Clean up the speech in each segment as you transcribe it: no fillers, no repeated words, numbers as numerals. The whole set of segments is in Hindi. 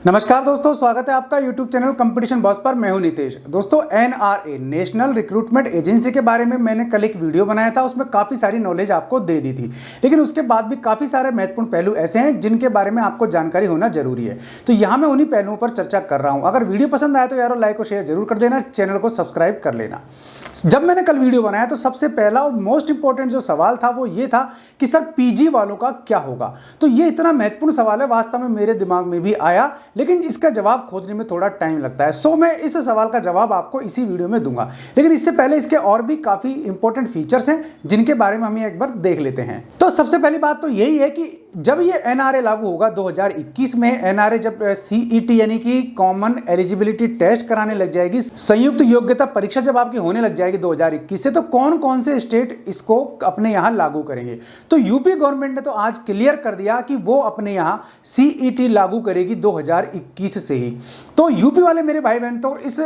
नमस्कार दोस्तों, स्वागत है आपका YouTube चैनल कंपटीशन बॉस पर। मैं हूं नितेश। दोस्तों, NRA नेशनल रिक्रूटमेंट एजेंसी के बारे में मैंने कल एक वीडियो बनाया था, उसमें काफ़ी सारी नॉलेज आपको दे दी थी, लेकिन उसके बाद भी काफ़ी सारे महत्वपूर्ण पहलू ऐसे हैं जिनके बारे में आपको जानकारी होना जरूरी है। तो यहाँ मैं उन्हीं पहलुओं पर चर्चा कर रहा हूँ। अगर वीडियो पसंद आए तो यारो लाइक और शेयर जरूर कर देना, चैनल को सब्सक्राइब कर लेना। जब मैंने कल वीडियो बनाया तो सबसे पहला और मोस्ट इंपॉर्टेंट जो सवाल था वो ये था कि सर पीजी वालों का क्या होगा। तो ये इतना महत्वपूर्ण सवाल है, वास्तव में मेरे दिमाग में भी आया, लेकिन इसका जवाब खोजने में थोड़ा टाइम लगता है। सो मैं इस सवाल का जवाब आपको इसी वीडियो में दूंगा, लेकिन इससे पहले इसके और भी काफी इंपॉर्टेंट फीचर्स हैं जिनके बारे में हम एक बार देख लेते हैं। तो सबसे पहली बात तो यही है कि जब ये एनआरए लागू होगा 2021 में, एनआरए जब सीईटी यानी कि कॉमन एलिजिबिलिटी टेस्ट कराने लग जाएगी, संयुक्त योग्यता परीक्षा जब आपकी होने लग जाएगी 2021 से, तो कौन कौन से स्टेट इसको अपने यहाँ लागू करेंगे। तो यूपी गवर्नमेंट ने तो आज क्लियर कर दिया कि वो अपने यहाँ सीईटी लागू करेगी 2021 से ही। तो यूपी वाले मेरे भाई बहन तो इस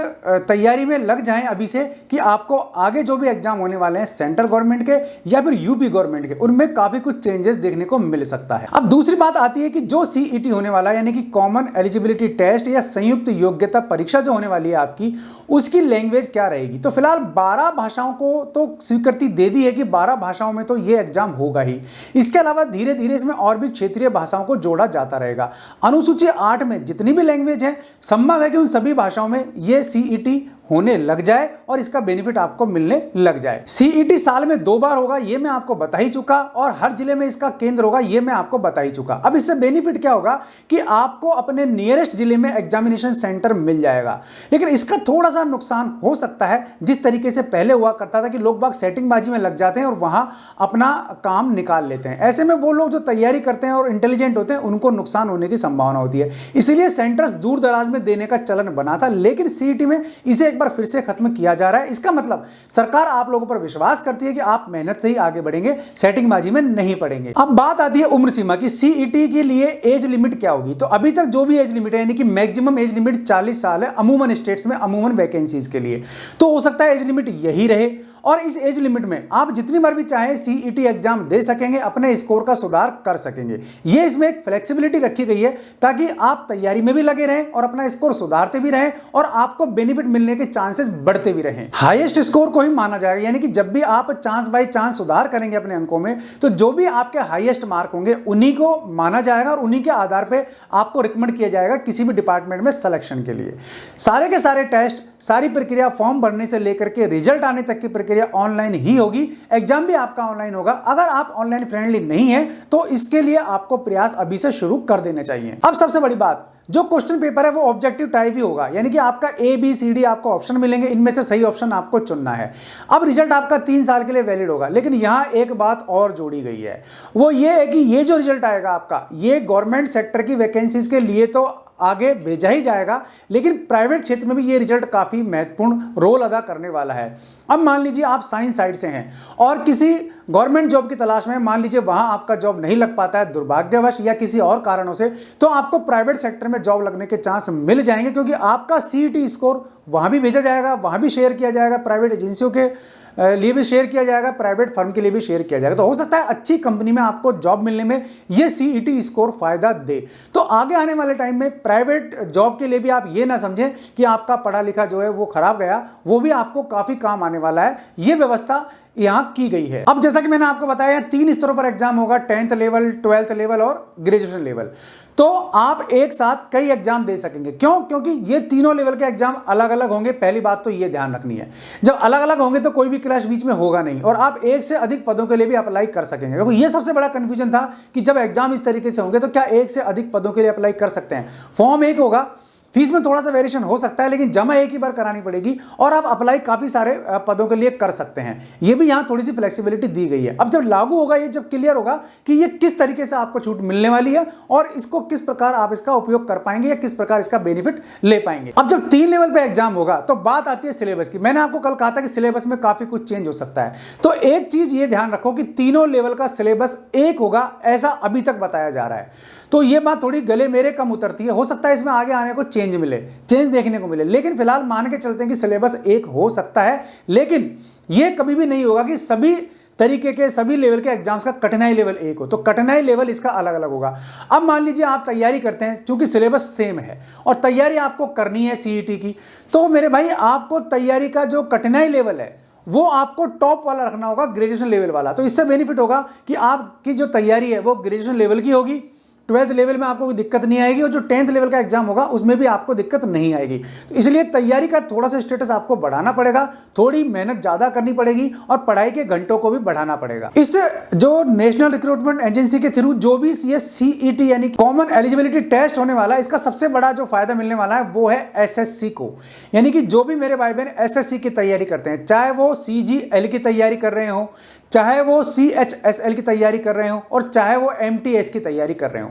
तैयारी में लग जाएं अभी से कि आपको आगे जो भी एग्जाम होने वाले हैं सेंट्रल गवर्नमेंट के या फिर यूपी गवर्नमेंट के, उनमें काफी कुछ चेंजेस देखने को मिल सकता है। अब दूसरी बात आती है कि जो सीईटी होने वाला है यानी कि कॉमन एलिजिबिलिटी टेस्ट या संयुक्त योग्यता परीक्षा जो होने वाली है आपकी, उसकी लैंग्वेज क्या रहेगी। तो फिलहाल 12 भाषाओं को तो स्वीकृति दे दी है कि 12 भाषाओं में तो ये एग्जाम होगा ही। इसके अलावा धीरे धीरे इसमें और भी क्षेत्रीय भाषाओं को जोड़ा जाता रहेगा। अनुसूची 8 में जितनी भी लैंग्वेज है, संभव है कि उन सभी भाषाओं में ये सीईटी होने लग जाए और इसका बेनिफिट आपको मिलने लग जाए। सीईटी साल में 2 बार होगा, ये मैं आपको बता ही चुका, और हर जिले में इसका केंद्र होगा, ये मैं आपको बता ही चुका। अब इससे बेनिफिट क्या होगा कि आपको अपने नियरेस्ट जिले में एग्जामिनेशन सेंटर मिल जाएगा, लेकिन इसका थोड़ा सा नुकसान हो सकता है। जिस तरीके से पहले हुआ करता था कि लोग बाग सेटिंगबाजी में लग जाते हैं और वहां अपना काम निकाल लेते हैं, ऐसे में वो लोग जो तैयारी करते हैं और इंटेलिजेंट होते हैं उनको नुकसान होने की संभावना होती है। इसीलिए सेंटर्स दूर दराज में देने का चलन बना था, लेकिन सीईटी में इसे एक बार फिर से खत्म किया जा रहा है। इसका मतलब सरकार आप लोगों पर विश्वास करती है कि आप मेहनत से ही आगे बढ़ेंगे, सेटिंगबाजी में नहीं पड़ेंगे। अब बात आती है उम्र सीमा की। सीईटी के लिए एज लिमिट क्या होगी। तो अभी तक जो भी एज लिमिट है यानी कि मैक्सिमम एज लिमिट 40 साल है अमूमन स्टेट्स में, अमूमन वैकेंसीज के लिए। तो हो सकता है एज लिमिट यही रहे, और इस एज लिमिट में आप जितनी बार भी चाहें सीईटी एग्जाम दे सकेंगे, अपने स्कोर का सुधार कर सकेंगे। ये इसमें एक फ्लेक्सिबिलिटी रखी गई है ताकि आप तैयारी में भी लगे रहें और अपना स्कोर सुधारते भी रहें और आपको बेनिफिट मिलने के चांसेस बढ़ते भी रहें। हाईएस्ट स्कोर को ही माना जाएगा, यानी कि जब भी आप चांस बाय चांस सुधार करेंगे अपने अंकों में, तो जो भी आपके हाईएस्ट मार्क होंगे उन्हीं को माना जाएगा और उन्हीं के आधार पर आपको रिकमेंड किया जाएगा किसी भी डिपार्टमेंट में सिलेक्शन के लिए। सारे के सारे टेस्ट, सारी प्रक्रिया फॉर्म भरने से लेकर के रिजल्ट आने तक की प्रक्रिया ऑनलाइन ही होगी। एग्जाम भी आपका ऑनलाइन होगा। अगर आप ऑनलाइन फ्रेंडली नहीं है तो इसके लिए आपको प्रयास अभी से शुरू कर देने चाहिए। अब सबसे बड़ी बात, जो क्वेश्चन पेपर है वो ऑब्जेक्टिव टाइप ही होगा, यानी कि आपका ABCD आपको ऑप्शन मिलेंगे, इनमें से सही ऑप्शन आपको चुनना है। अब रिजल्ट आपका 3 साल के लिए वैलिड होगा, लेकिन यहां एक बात और जोड़ी गई है, वो ये है कि ये जो रिजल्ट आएगा आपका, ये गवर्नमेंट सेक्टर की वैकेंसीज के लिए तो आगे भेजा ही जाएगा, लेकिन प्राइवेट क्षेत्र में भी ये रिजल्ट काफी महत्वपूर्ण रोल अदा करने वाला है। अब मान लीजिए आप साइंस साइड से हैं और किसी गवर्नमेंट जॉब की तलाश में, मान लीजिए वहां आपका जॉब नहीं लग पाता है दुर्भाग्यवश या किसी और कारणों से, तो आपको प्राइवेट सेक्टर में जॉब लगने के चांस मिल जाएंगे, क्योंकि आपका सीईटी स्कोर वहां भी भेजा जाएगा, वहां भी शेयर किया जाएगा, प्राइवेट एजेंसियों के लिए भी शेयर किया जाएगा, प्राइवेट फर्म के लिए भी शेयर किया जाएगा। तो हो सकता है अच्छी कंपनी में आपको जॉब मिलने में ये सीईटी स्कोर फायदा दे। तो आगे आने वाले टाइम में प्राइवेट जॉब के लिए भी आप ये ना समझें कि आपका पढ़ा लिखा जो है वो खराब गया, वो भी आपको काफी काम आने वाला है। ये व्यवस्था यहां की गई है। अब जैसा कि मैंने आपको बताया 3 स्तरों पर एग्जाम होगा, 10th लेवल, 12th लेवल और ग्रेजुएशन लेवल। तो आप एक साथ कई एग्जाम दे सकेंगे। क्यों? क्योंकि ये तीनों लेवल के एग्जाम अलग अलग होंगे। पहली बात तो ये ध्यान रखनी है, जब अलग अलग होंगे तो कोई भी क्लैश बीच में होगा नहीं और आप एक से अधिक पदों के लिए भी अप्लाई कर सकेंगे। क्योंकि ये सबसे बड़ा कंफ्यूजन था कि जब एग्जाम इस तरीके से होंगे तो क्या एक से अधिक पदों के लिए अप्लाई कर सकते हैं। फॉर्म एक होगा, फीस में थोड़ा सा वेरिएशन हो सकता है, लेकिन जमा एक ही बार करानी पड़ेगी और आप अप्लाई काफी सारे पदों के लिए कर सकते हैं। ये भी यहां थोड़ी सी फ्लेक्सिबिलिटी दी गई है। अब जब लागू होगा, ये जब क्लियर होगा कि ये किस तरीके से आपको छूट मिलने वाली है और इसको किस प्रकार आप इसका उपयोग कर पाएंगे या किस प्रकार इसका बेनिफिट ले पाएंगे। अब जब 3 लेवल पे एग्जाम होगा तो बात आती है सिलेबस की। मैंने आपको कल कहा था कि सिलेबस में काफी कुछ चेंज हो सकता है। तो एक चीज ये ध्यान रखो कि तीनों लेवल का सिलेबस एक होगा, ऐसा अभी तक बताया जा रहा है। तो ये बात थोड़ी गले मेरे कम उतरती है। हो सकता है इसमें आगे आने को चेंज देखने को मिले, लेकिन फिलहाल मान के चलते हैं कि सिलेबस एक हो सकता है, लेकिन यह कभी भी नहीं होगा कि सभी तरीके के सभी लेवल के एग्जाम्स का कठिनाई लेवल एक हो, तो कठिनाई लेवल इसका अलग अलग होगा। अब मान लीजिए आप तैयारी करते हैं, चूंकि सिलेबस सेम है और तैयारी आपको करनी है सीईटी की, तो मेरे भाई आपको तैयारी का जो कठिनाई लेवल है वो आपको टॉप वाला रखना होगा, ग्रेजुएशन लेवल वाला। तो इससे बेनिफिट होगा कि आपकी जो तैयारी है वो ग्रेजुएशन लेवल की होगी, 12th लेवल में आपको कोई दिक्कत नहीं आएगी, और जो 10th लेवल का एग्जाम होगा उसमें भी आपको दिक्कत नहीं आएगी। तो इसलिए तैयारी का थोड़ा सा स्टेटस आपको बढ़ाना पड़ेगा, थोड़ी मेहनत ज़्यादा करनी पड़ेगी और पढ़ाई के घंटों को भी बढ़ाना पड़ेगा। इस जो नेशनल रिक्रूटमेंट एजेंसी के थ्रू जो भी CSCET यानी कॉमन एलिजिबिलिटी टेस्ट होने वाला है, इसका सबसे बड़ा जो फायदा मिलने वाला है वो है SSC को। यानी कि जो भी मेरे भाई बहन SSC की तैयारी करते हैं, चाहे वो CGL की तैयारी कर रहे हो, चाहे वो CHSL की तैयारी कर रहे हो, और चाहे वो MTS की तैयारी कर रहे हो,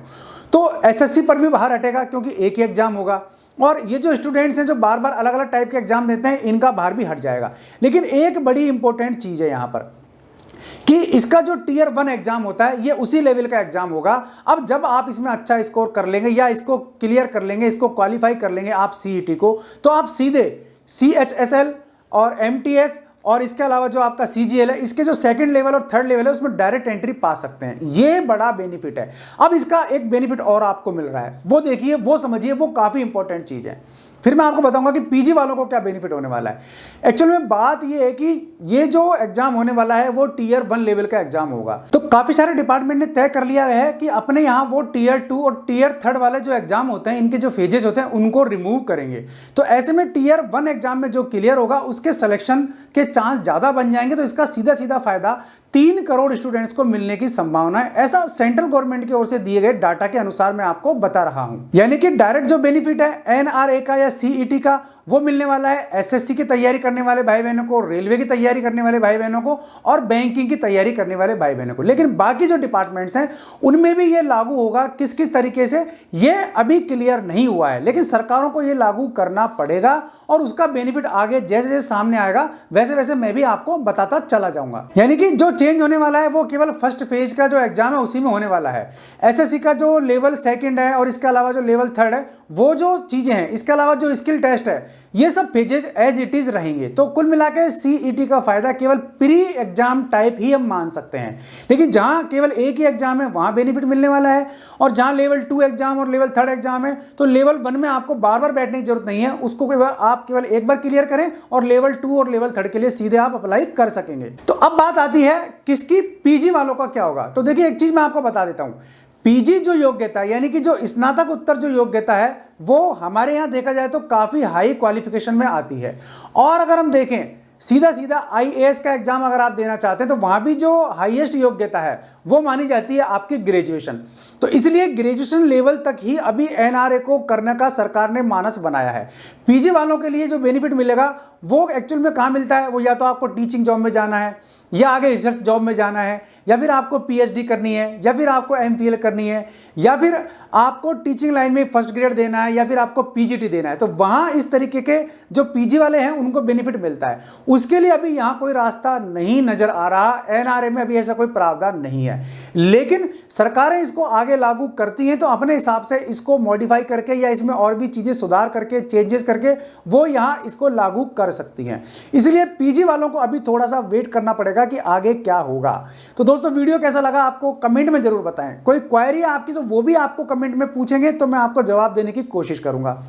तो SSC पर भी बाहर हटेगा क्योंकि एक ही एग्जाम होगा। और ये जो स्टूडेंट्स हैं जो बार बार अलग अलग टाइप के एग्जाम देते हैं, इनका बाहर भी हट जाएगा। लेकिन एक बड़ी इंपॉर्टेंट चीज़ है यहाँ पर कि इसका जो Tier 1 एग्जाम होता है ये उसी लेवल का एग्जाम होगा। अब जब आप इसमें अच्छा स्कोर कर लेंगे या इसको क्लियर कर लेंगे, इसको क्वालिफाई कर लेंगे आप CET को, तो आप सीधे CHSL और MTS और इसके अलावा जो आपका CGL है, इसके जो सेकंड लेवल और थर्ड लेवल है उसमें डायरेक्ट एंट्री पा सकते हैं। ये बड़ा बेनिफिट है। अब इसका एक बेनिफिट और आपको मिल रहा है, वो देखिए, वो समझिए, वो काफ़ी इंपॉर्टेंट चीज़ है। फिर मैं आपको बताऊंगा कि PG वालों को क्या बेनिफिट होने वाला है। एक्चुअल में बात ये है कि ये जो एग्जाम होने वाला है वो Tier 1 लेवल का एग्जाम होगा। तो काफ़ी सारे डिपार्टमेंट ने तय कर लिया है कि अपने यहाँ वो Tier 2 और Tier 3 वाले जो एग्जाम होते हैं, इनके जो फेजेस होते हैं उनको रिमूव करेंगे। तो ऐसे में Tier 1 एग्जाम में जो क्लियर होगा उसके सिलेक्शन के चांस ज़्यादा बन जाएंगे। तो इसका सीधा सीधा फायदा 3 करोड़ स्टूडेंट्स को मिलने की संभावना है, ऐसा सेंट्रल गवर्नमेंट की ओर से दिए गए डाटा के अनुसार मैं आपको बता रहा हूं। यानी कि डायरेक्ट जो बेनिफिट है NRA का या CET का, वो मिलने वाला है SSC की तैयारी करने वाले भाई बहनों को, रेलवे की तैयारी करने वाले भाई बहनों को, और बैंकिंग की तैयारी करने वाले भाई बहनों को। लेकिन बाकी जो डिपार्टमेंट्स हैं उनमें भी ये लागू होगा। किस किस तरीके से ये अभी क्लियर नहीं हुआ है, लेकिन सरकारों को ये लागू करना पड़ेगा और उसका बेनिफिट आगे जैसे जैसे सामने आएगा वैसे वैसे मैं भी आपको बताता चला जाऊंगा। यानी कि जो चेंज होने वाला है वो केवल फर्स्ट फेज का जो एग्जाम है उसी में होने वाला है। SSC का जो लेवल सेकंड है और इसके अलावा जो लेवल थर्ड है वो जो चीजें हैं, इसके अलावा जो स्किल टेस्ट है, ये सब फेजेज एज इट इज रहेंगे। तो कुल मिलाकर CET का फायदा केवल प्री एग्जाम टाइप ही हम मान सकते हैं। लेकिन जहां केवल एक ही एग्जाम है वहां बेनिफिट मिलने वाला है, और जहां लेवल 2 एग्जाम और लेवल 3 एग्जाम है तो लेवल 1 में आपको बार बार बैठने की जरूरत नहीं है, उसको आप केवल एक बार क्लियर करें और लेवल 2 और लेवल 3 के लिए सीधे आप अप्लाई कर सकेंगे। तो अब बात आती है किसकी, PG वालों का क्या होगा। तो देखिए, एक चीज मैं आपको बता देता हूं, PG जो योग्यता यानी कि जो स्नातक उत्तर जो योग्यता है वो हमारे यहाँ देखा जाए तो काफ़ी हाई क्वालिफिकेशन में आती है। और अगर हम देखें सीधा सीधा IAS का एग्जाम अगर आप देना चाहते हैं तो वहाँ भी जो हाईएस्ट योग्यता है वो मानी जाती है आपकी ग्रेजुएशन। तो इसलिए ग्रेजुएशन लेवल तक ही अभी NRA को करने का सरकार ने मानस बनाया है। PG वालों के लिए जो बेनिफिट मिलेगा वो एक्चुअल में कहाँ मिलता है, वो या तो आपको टीचिंग जॉब में जाना है, या आगे रिसर्च जॉब में जाना है, या फिर आपको PhD करनी है, या फिर आपको MPhil करनी है, या फिर आपको टीचिंग लाइन में फर्स्ट ग्रेड देना है, या फिर आपको PGT देना है। तो वहाँ इस तरीके के जो PG वाले हैं उनको बेनिफिट मिलता है। उसके लिए अभी यहाँ कोई रास्ता नहीं नजर आ रहा, NRA में अभी ऐसा कोई प्रावधान नहीं है। लेकिन सरकारें इसको आगे लागू करती हैं तो अपने हिसाब से इसको मॉडिफाई करके या इसमें और भी चीज़ें सुधार करके, चेंजेस करके वो यहाँ इसको लागू कर सकती हैं। इसलिए PG वालों को अभी थोड़ा सा वेट करना पड़ेगा कि आगे क्या होगा। तो दोस्तों, वीडियो कैसा लगा आपको कमेंट में जरूर बताएं। कोई क्वेरी है आपकी तो वो भी आपको कमेंट में पूछेंगे तो मैं आपको जवाब देने की कोशिश करूंगा।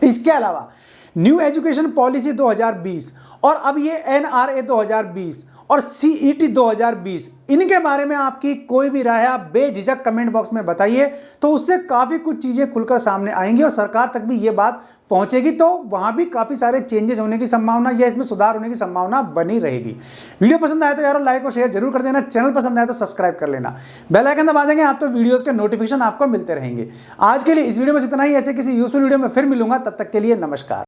इसके अलावा न्यू एजुकेशन पॉलिसी 2020 और अब ये NRA 2020 और CET 2020, इनके बारे में आपकी कोई भी राय है आप बेझिझक कमेंट बॉक्स में बताइए, तो उससे काफ़ी कुछ चीज़ें खुलकर सामने आएंगी और सरकार तक भी ये बात पहुंचेगी। तो वहाँ भी काफ़ी सारे चेंजेस होने की संभावना या इसमें सुधार होने की संभावना बनी रहेगी। वीडियो पसंद आए तो यार लाइक और शेयर जरूर कर देना, चैनल पसंद आए तो सब्सक्राइब कर लेना, बेल आइकन दबा देंगे आप तो वीडियोज़ के नोटिफिकेशन आपको मिलते रहेंगे। आज के लिए इस वीडियो में इतना ही, ऐसे किसी यूजफुल वीडियो में फिर मिलूंगा, तब तक के लिए नमस्कार।